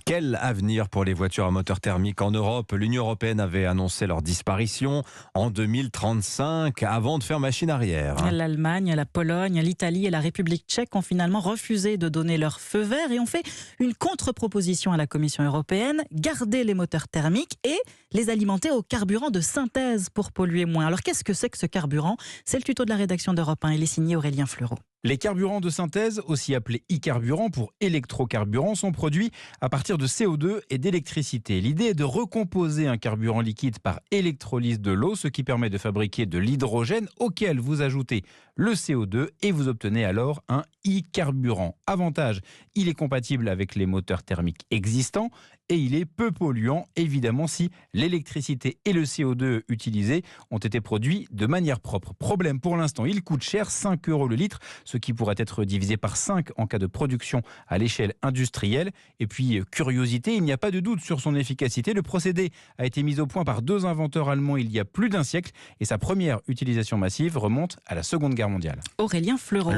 Quel avenir pour les voitures à moteur thermique en Europe? L'Union européenne avait annoncé leur disparition en 2035 avant de faire machine arrière. L'Allemagne, la Pologne, l'Italie et la République tchèque ont finalement refusé de donner leur feu vert et ont fait une contre-proposition à la Commission européenne, garder les moteurs thermiques et les alimenter au carburant de synthèse pour polluer moins. Alors qu'est-ce que c'est que ce carburant? C'est le tuto de la rédaction d'Europe 1, il est signé Aurélien Fleureau. Les carburants de synthèse, aussi appelés e-carburants pour électrocarburants, sont produits à partir de CO2 et d'électricité. L'idée est de recomposer un carburant liquide par électrolyse de l'eau, ce qui permet de fabriquer de l'hydrogène auquel vous ajoutez le CO2 et vous obtenez alors un e-carburant. Avantage, il est compatible avec les moteurs thermiques existants et il est peu polluant, évidemment, si l'électricité et le CO2 utilisés ont été produits de manière propre. Problème, pour l'instant, il coûte cher, 5 € le litre, ce qui pourrait être divisé par 5 en cas de production à l'échelle industrielle. Et puis, curiosité, il n'y a pas de doute sur son efficacité. Le procédé a été mis au point par 2 inventeurs allemands il y a plus d'un siècle et sa première utilisation massive remonte à la Seconde Guerre mondiale. Aurélien Fleureau.